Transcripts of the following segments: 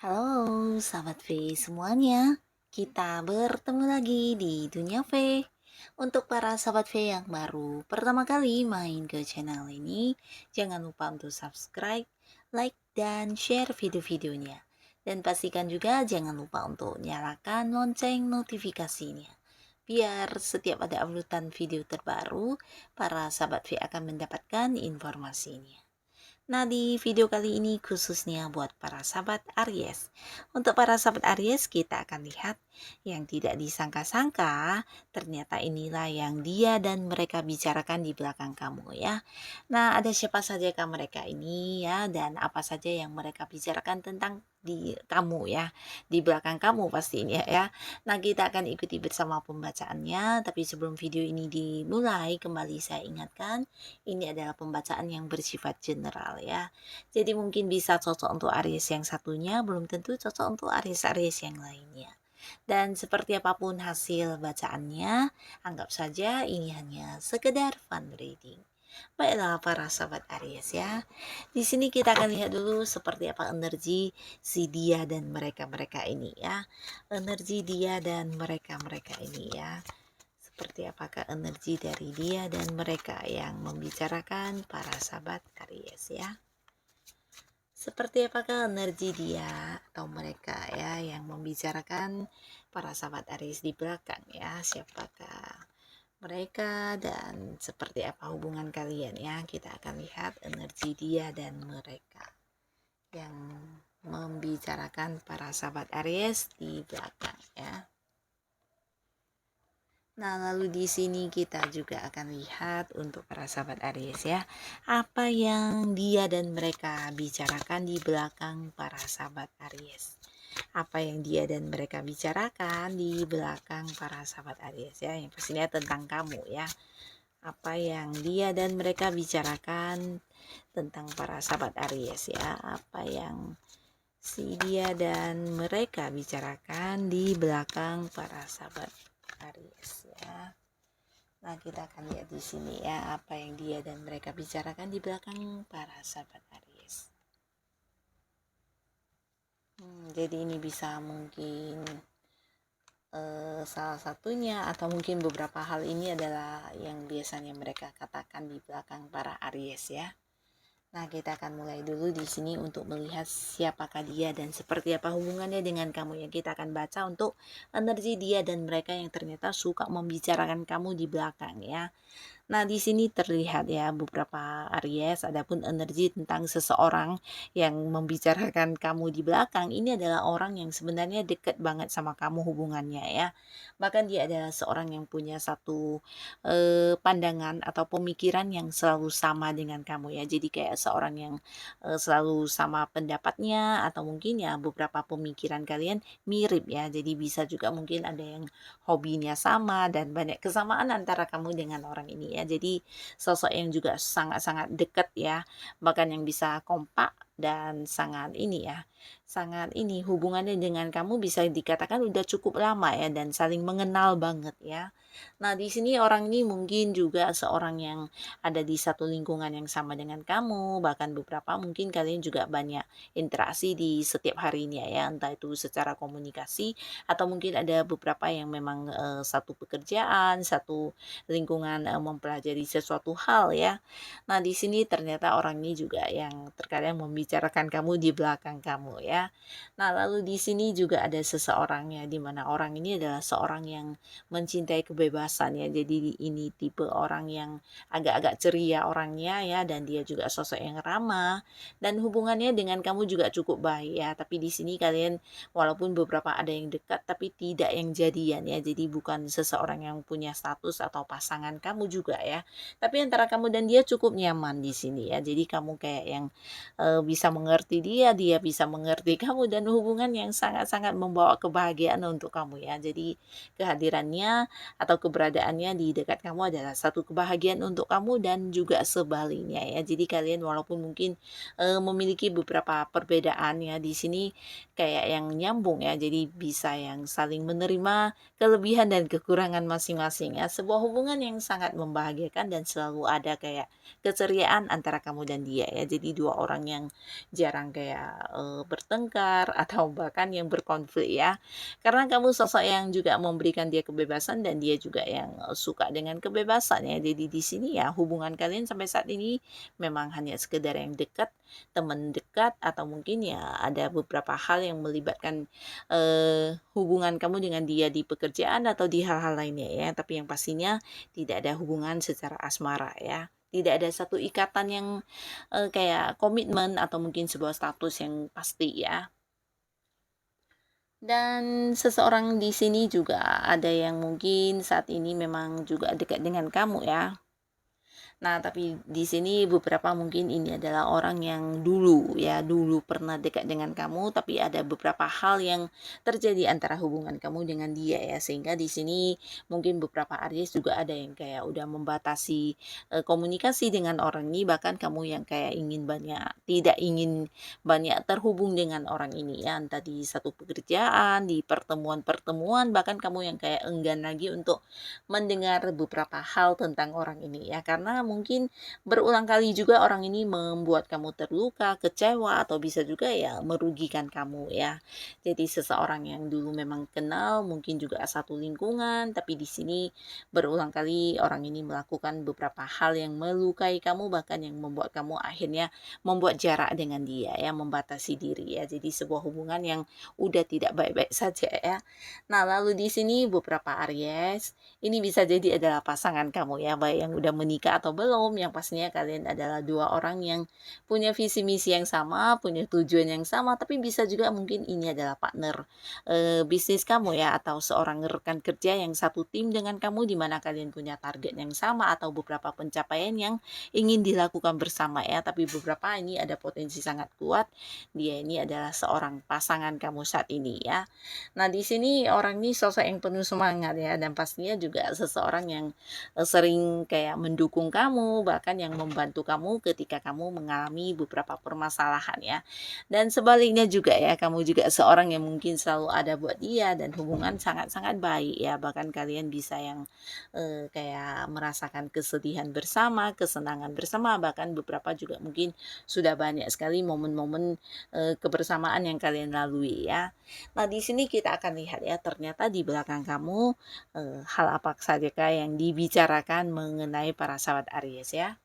Halo, sahabat V semuanya. Kita bertemu lagi di Dunia V. Untuk para sahabat V yang baru pertama kali main ke channel ini, jangan lupa untuk subscribe, like, dan share video-videonya. Dan pastikan juga jangan lupa untuk nyalakan lonceng notifikasinya. Biar setiap ada uploadan video terbaru, para sahabat V akan mendapatkan informasinya. Nah, di video kali ini khususnya buat para sahabat Aries. Untuk para sahabat Aries, kita akan lihat yang tidak disangka-sangka, ternyata inilah yang dia dan mereka bicarakan di belakang kamu ya. Nah, ada siapa saja kan mereka ini ya, dan apa saja yang mereka bicarakan tentang di kamu ya, di belakang kamu pastinya ya. Nah, kita akan ikuti bersama pembacaannya, tapi sebelum video ini dimulai, kembali saya ingatkan, ini adalah pembacaan yang bersifat general ya. Jadi mungkin bisa cocok untuk Aries yang satunya, belum tentu cocok untuk Aries-Aries yang lainnya. Dan seperti apapun hasil bacaannya, anggap saja ini hanya sekedar fun reading. Baiklah para sahabat Aries ya. Di sini kita akan lihat dulu seperti apa energi si dia dan mereka-mereka ini ya. Energi dia dan mereka-mereka ini ya. Seperti apakah energi dari dia dan mereka yang membicarakan para sahabat Aries ya. Seperti apakah energi dia atau mereka ya yang membicarakan para sahabat Aries di belakang ya. Siapakah mereka dan seperti apa hubungan kalian ya. Kita akan lihat energi dia dan mereka yang membicarakan para sahabat Aries di belakang ya. Nah, lalu di sini kita juga akan lihat untuk para sahabat Aries ya, apa yang dia dan mereka bicarakan di belakang para sahabat Aries. Apa yang dia dan mereka bicarakan di belakang para sahabat Aries ya, yang pastinya tentang kamu ya. Apa yang dia dan mereka bicarakan tentang para sahabat Aries ya, apa yang si dia dan mereka bicarakan di belakang para sahabat Aries ya. Nah, kita akan lihat di sini ya apa yang dia dan mereka bicarakan di belakang para sahabat Aries. Jadi ini bisa mungkin salah satunya atau mungkin beberapa hal ini adalah yang biasanya mereka katakan di belakang para Aries ya. Nah, kita akan mulai dulu di sini untuk melihat siapakah dia dan seperti apa hubungannya dengan kamu ya. Kita akan baca untuk energi dia dan mereka yang ternyata suka membicarakan kamu di belakang ya. Nah, di sini terlihat ya beberapa Aries, adapun energi tentang seseorang yang membicarakan kamu di belakang, ini adalah orang yang sebenarnya dekat banget sama kamu hubungannya ya. Bahkan dia adalah seorang yang punya satu pandangan atau pemikiran yang selalu sama dengan kamu ya. Jadi kayak seorang yang selalu sama pendapatnya atau mungkin ya beberapa pemikiran kalian mirip ya. Jadi bisa juga mungkin ada yang hobinya sama dan banyak kesamaan antara kamu dengan orang ini ya. Jadi sosok yang juga sangat-sangat dekat ya, bahkan yang bisa kompak dan sangat ini ya, sangat ini hubungannya dengan kamu bisa dikatakan udah cukup lama ya dan saling mengenal banget ya. Nah, di sini orang ini mungkin juga seorang yang ada di satu lingkungan yang sama dengan kamu, bahkan beberapa mungkin kalian juga banyak interaksi di setiap harinya ya, entah itu secara komunikasi atau mungkin ada beberapa yang memang satu pekerjaan, satu lingkungan mempelajari sesuatu hal ya. Nah, di sini ternyata orang ini juga yang terkadang membicarakan kamu di belakang kamu ya. Nah, lalu di sini juga ada seseorang ya, di mana orang ini adalah seorang yang mencintai kebebasan ya. Jadi ini tipe orang yang agak-agak ceria orangnya ya, dan dia juga sosok yang ramah dan hubungannya dengan kamu juga cukup baik ya. Tapi di sini kalian walaupun beberapa ada yang dekat tapi tidak yang jadian ya. Jadi bukan seseorang yang punya status atau pasangan kamu juga ya. Tapi antara kamu dan dia cukup nyaman di sini ya. Jadi kamu kayak yang bisa mengerti dia, dia bisa mengerti kamu, dan hubungan yang sangat-sangat membawa kebahagiaan untuk kamu ya. Jadi kehadirannya atau keberadaannya di dekat kamu adalah satu kebahagiaan untuk kamu dan juga sebaliknya ya. Jadi kalian walaupun mungkin memiliki beberapa perbedaan ya, di sini kayak yang nyambung ya. Jadi bisa yang saling menerima kelebihan dan kekurangan masing-masing ya. Sebuah hubungan yang sangat membahagiakan dan selalu ada kayak keceriaan antara kamu dan dia ya. Jadi dua orang yang jarang kayak bertengkar atau bahkan yang berkonflik ya. Karena kamu sosok yang juga memberikan dia kebebasan dan dia juga yang suka dengan kebebasan ya. Jadi di sini ya hubungan kalian sampai saat ini memang hanya sekedar yang dekat, teman dekat, atau mungkin ya ada beberapa hal yang melibatkan hubungan kamu dengan dia di pekerjaan atau di hal-hal lainnya ya. Tapi yang pastinya tidak ada hubungan secara asmara ya. Tidak ada satu ikatan yang kayak komitmen atau mungkin sebuah status yang pasti ya. Dan seseorang di sini juga ada yang mungkin saat ini memang juga dekat dengan kamu ya. Nah, tapi di sini beberapa mungkin ini adalah orang yang dulu ya, dulu pernah dekat dengan kamu, tapi ada beberapa hal yang terjadi antara hubungan kamu dengan dia ya, sehingga di sini mungkin beberapa Aries juga ada yang kayak udah membatasi komunikasi dengan orang ini, bahkan kamu yang kayak tidak ingin banyak terhubung dengan orang ini ya, entah di satu pekerjaan, di pertemuan-pertemuan, bahkan kamu yang kayak enggan lagi untuk mendengar beberapa hal tentang orang ini ya, karena mungkin berulang kali juga orang ini membuat kamu terluka, kecewa, atau bisa juga ya merugikan kamu ya. Jadi seseorang yang dulu memang kenal, mungkin juga satu lingkungan, tapi di sini berulang kali orang ini melakukan beberapa hal yang melukai kamu, bahkan yang membuat kamu akhirnya membuat jarak dengan dia ya, membatasi diri ya. Jadi sebuah hubungan yang udah tidak baik-baik saja ya. Nah, lalu di sini beberapa Aries, ini bisa jadi adalah pasangan kamu ya, baik yang udah menikah atau belum, yang pastinya kalian adalah dua orang yang punya visi misi yang sama, punya tujuan yang sama, tapi bisa juga mungkin ini adalah partner bisnis kamu ya, atau seorang rekan kerja yang satu tim dengan kamu, di mana kalian punya target yang sama atau beberapa pencapaian yang ingin dilakukan bersama ya. Tapi beberapa ini ada potensi sangat kuat, dia ini adalah seorang pasangan kamu saat ini ya. Nah, di sini orang ini sosok yang penuh semangat ya, dan pastinya juga seseorang yang sering kayak mendukung kamu, bahkan yang membantu kamu ketika kamu mengalami beberapa permasalahan ya. Dan sebaliknya juga ya, kamu juga seorang yang mungkin selalu ada buat dia dan hubungan sangat-sangat baik ya. Bahkan kalian bisa yang kayak merasakan kesedihan bersama, kesenangan bersama, bahkan beberapa juga mungkin sudah banyak sekali momen-momen kebersamaan yang kalian lalui ya. Nah, di sini kita akan lihat ya, ternyata di belakang kamu hal apa sajakah yang dibicarakan mengenai para sahabat Aries ya.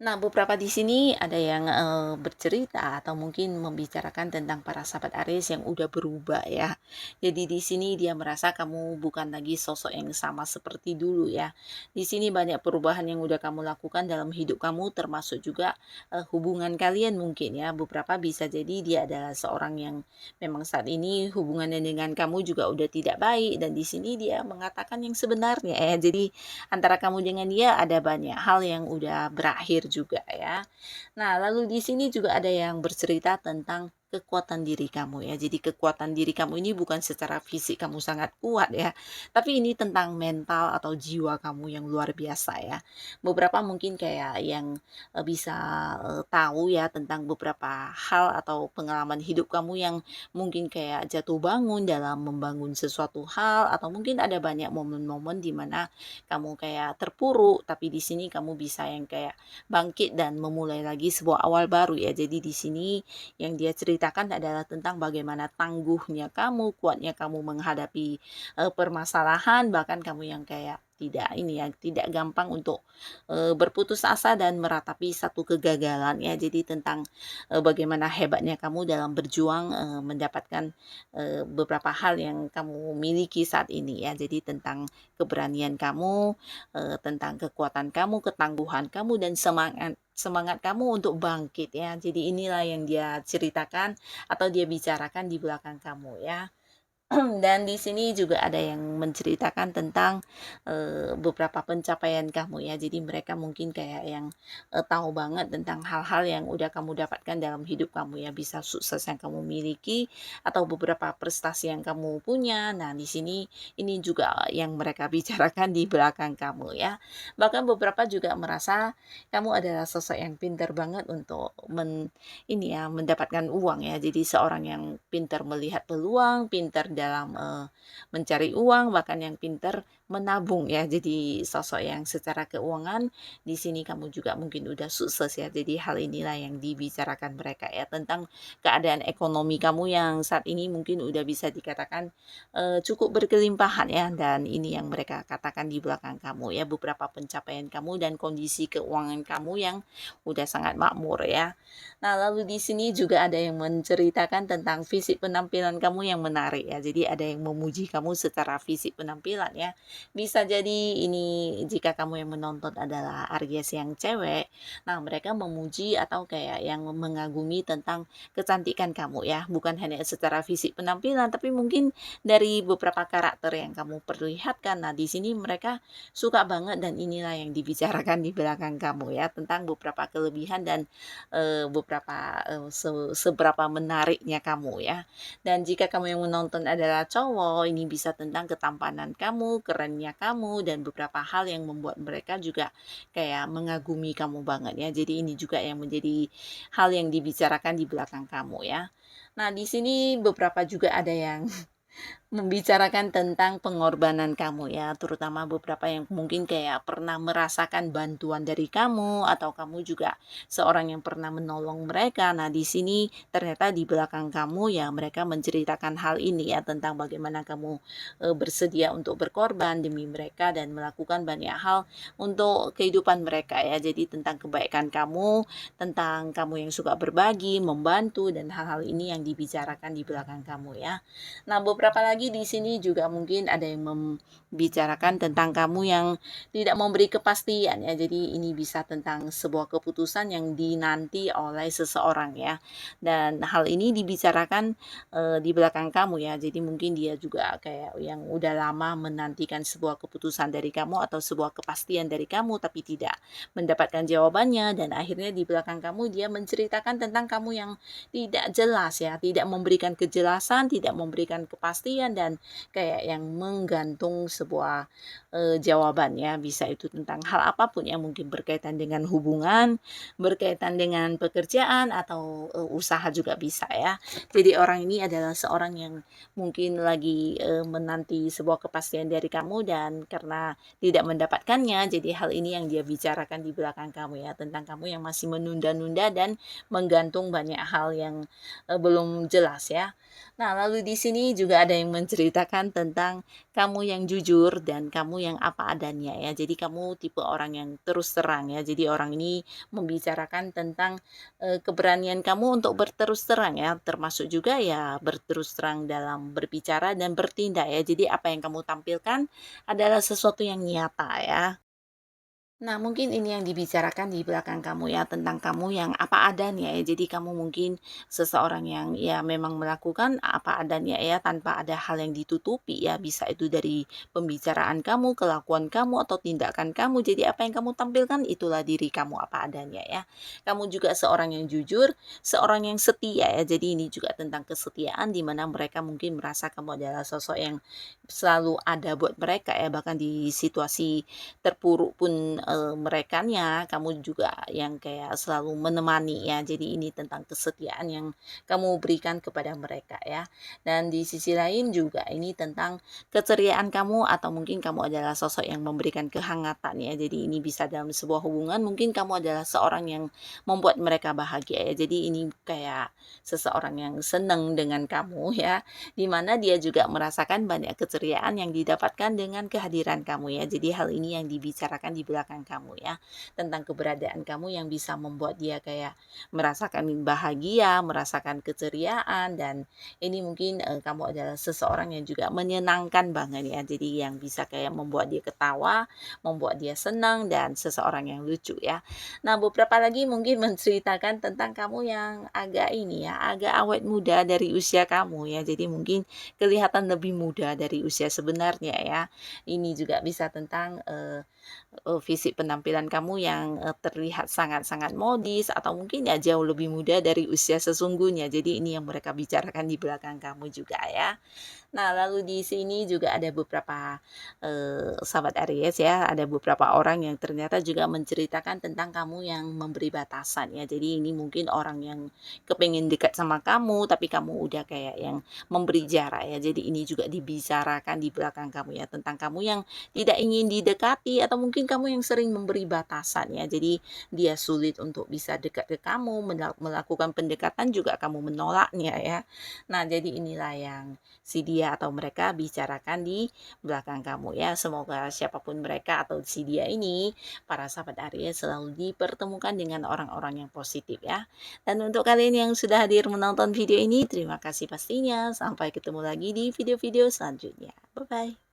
Nah, beberapa di sini ada yang bercerita atau mungkin membicarakan tentang para sahabat Aries yang udah berubah ya. Jadi di sini dia merasa kamu bukan lagi sosok yang sama seperti dulu ya. Di sini banyak perubahan yang udah kamu lakukan dalam hidup kamu, termasuk juga hubungan kalian mungkin ya. Beberapa bisa jadi dia adalah seorang yang memang saat ini hubungannya dengan kamu juga udah tidak baik, dan di sini dia mengatakan yang sebenarnya ya. Jadi antara kamu dengan dia ada banyak hal yang udah berakhir juga ya. Nah, lalu di sini juga ada yang bercerita tentang kekuatan diri kamu ya. Jadi kekuatan diri kamu ini bukan secara fisik kamu sangat kuat ya, tapi ini tentang mental atau jiwa kamu yang luar biasa ya. Beberapa mungkin kayak yang bisa tahu ya tentang beberapa hal atau pengalaman hidup kamu yang mungkin kayak jatuh bangun dalam membangun sesuatu hal, atau mungkin ada banyak momen-momen di mana kamu kayak terpuruk, tapi di sini kamu bisa yang kayak bangkit dan memulai lagi sebuah awal baru ya. Jadi di sini yang dia ceritakan adalah tentang bagaimana tangguhnya kamu, kuatnya kamu menghadapi permasalahan, bahkan kamu yang kayak tidak gampang untuk berputus asa dan meratapi satu kegagalan ya. Jadi tentang bagaimana hebatnya kamu dalam berjuang mendapatkan beberapa hal yang kamu miliki saat ini ya. Jadi tentang keberanian kamu, tentang kekuatan kamu, ketangguhan kamu, dan semangat kamu untuk bangkit ya. Jadi inilah yang dia ceritakan atau dia bicarakan di belakang kamu ya. Dan di sini juga ada yang menceritakan tentang beberapa pencapaian kamu ya. Jadi mereka mungkin kayak yang tahu banget tentang hal-hal yang udah kamu dapatkan dalam hidup kamu ya. Bisa sukses yang kamu miliki atau beberapa prestasi yang kamu punya. Nah, di sini ini juga yang mereka bicarakan di belakang kamu ya. Bahkan beberapa juga merasa kamu adalah sosok yang pintar banget untuk mendapatkan uang ya. Jadi seorang yang pintar melihat peluang, pintar dalam mencari uang, bahkan yang pintar menabung ya. Jadi sosok yang secara keuangan di sini kamu juga mungkin udah sukses ya. Jadi hal inilah yang dibicarakan mereka ya, tentang keadaan ekonomi kamu yang saat ini mungkin udah bisa dikatakan cukup berkelimpahan ya, dan ini yang mereka katakan di belakang kamu ya, beberapa pencapaian kamu dan kondisi keuangan kamu yang udah sangat makmur ya. Nah, lalu di sini juga ada yang menceritakan tentang fisik penampilan kamu yang menarik ya. Jadi ada yang memuji kamu secara fisik penampilan ya. Bisa jadi ini jika kamu yang menonton adalah Aries yang cewek, nah mereka memuji atau kayak yang mengagumi tentang kecantikan kamu ya. Bukan hanya secara fisik penampilan, tapi mungkin dari beberapa karakter yang kamu perlihatkan. Nah, di sini mereka suka banget, dan inilah yang dibicarakan di belakang kamu ya, tentang beberapa kelebihan dan seberapa menariknya kamu ya. Dan jika kamu yang menonton adalah cowok, ini bisa tentang ketampanan kamu, kerennya kamu, dan beberapa hal yang membuat mereka juga kayak mengagumi kamu banget ya. Jadi ini juga yang menjadi hal yang dibicarakan di belakang kamu ya. Nah, di sini beberapa juga ada yang membicarakan tentang pengorbanan kamu ya, terutama beberapa yang mungkin kayak pernah merasakan bantuan dari kamu, atau kamu juga seorang yang pernah menolong mereka. Nah, di sini ternyata di belakang kamu ya mereka menceritakan hal ini ya, tentang bagaimana kamu bersedia untuk berkorban demi mereka dan melakukan banyak hal untuk kehidupan mereka ya. Jadi tentang kebaikan kamu, tentang kamu yang suka berbagi, membantu, dan hal-hal ini yang dibicarakan di belakang kamu ya. Nah, beberapa lagi di sini juga mungkin ada yang membicarakan tentang kamu yang tidak memberi kepastian ya. Jadi ini bisa tentang sebuah keputusan yang dinanti oleh seseorang ya. Dan hal ini dibicarakan di belakang kamu ya. Jadi mungkin dia juga kayak yang udah lama menantikan sebuah keputusan dari kamu atau sebuah kepastian dari kamu, tapi tidak mendapatkan jawabannya, dan akhirnya di belakang kamu dia menceritakan tentang kamu yang tidak jelas ya, tidak memberikan kejelasan, tidak memberikan kepastian, dan kayak yang menggantung sebuah jawaban ya. Bisa itu tentang hal apapun yang mungkin berkaitan dengan hubungan, berkaitan dengan pekerjaan, atau usaha juga bisa ya. Jadi orang ini adalah seorang yang mungkin lagi menanti sebuah kepastian dari kamu, dan karena tidak mendapatkannya, jadi hal ini yang dia bicarakan di belakang kamu ya, tentang kamu yang masih menunda-nunda dan menggantung banyak hal yang belum jelas ya. Nah, lalu di sini juga ada yang menceritakan tentang kamu yang jujur dan kamu yang apa adanya ya. Jadi kamu tipe orang yang terus terang ya. Jadi orang ini membicarakan tentang keberanian kamu untuk berterus terang ya, termasuk juga ya berterus terang dalam berbicara dan bertindak ya. Jadi apa yang kamu tampilkan adalah sesuatu yang nyata ya. Nah, mungkin ini yang dibicarakan di belakang kamu ya, tentang kamu yang apa adanya ya. Jadi kamu mungkin seseorang yang ya memang melakukan apa adanya ya, tanpa ada hal yang ditutupi ya. Bisa itu dari pembicaraan kamu, kelakuan kamu, atau tindakan kamu. Jadi apa yang kamu tampilkan itulah diri kamu apa adanya ya. Kamu juga seorang yang jujur, seorang yang setia ya. Jadi ini juga tentang kesetiaan, di mana mereka mungkin merasa kamu adalah sosok yang selalu ada buat mereka ya, bahkan di situasi terpuruk pun merekanya kamu juga yang kayak selalu menemani ya. Jadi ini tentang kesetiaan yang kamu berikan kepada mereka ya. Dan di sisi lain juga ini tentang keceriaan kamu, atau mungkin kamu adalah sosok yang memberikan kehangatan ya. Jadi ini bisa dalam sebuah hubungan, mungkin kamu adalah seorang yang membuat mereka bahagia ya. Jadi ini kayak seseorang yang senang dengan kamu ya, dimana dia juga merasakan banyak keceriaan yang didapatkan dengan kehadiran kamu ya. Jadi hal ini yang dibicarakan di belakang belakang kamu ya, tentang keberadaan kamu yang bisa membuat dia kayak merasakan bahagia, merasakan keceriaan, dan ini mungkin kamu adalah seseorang yang juga menyenangkan banget ya, jadi yang bisa kayak membuat dia ketawa, membuat dia senang, dan seseorang yang lucu ya. Nah, beberapa lagi mungkin menceritakan tentang kamu yang agak ini ya, agak awet muda dari usia kamu ya. Jadi mungkin kelihatan lebih muda dari usia sebenarnya ya. Ini juga bisa tentang fisik penampilan kamu yang terlihat sangat-sangat modis atau mungkin ya jauh lebih muda dari usia sesungguhnya. Jadi ini yang mereka bicarakan di belakang kamu juga ya. Nah, lalu di sini juga ada beberapa sahabat Aries ya, ada beberapa orang yang ternyata juga menceritakan tentang kamu yang memberi batasan ya. Jadi ini mungkin orang yang kepengen dekat sama kamu, tapi kamu udah kayak yang memberi jarak ya. Jadi ini juga dibicarakan di belakang kamu ya, tentang kamu yang tidak ingin didekati atau mungkin kamu yang sering memberi batasan ya. Jadi dia sulit untuk bisa dekat ke kamu, melakukan pendekatan juga kamu menolaknya ya. Nah, jadi inilah yang si dia atau mereka bicarakan di belakang kamu ya. Semoga siapapun mereka atau si dia ini, para sahabat Aries, selalu dipertemukan dengan orang-orang yang positif ya. Dan untuk kalian yang sudah hadir menonton video ini, terima kasih pastinya. Sampai ketemu lagi di video-video selanjutnya. Bye-bye.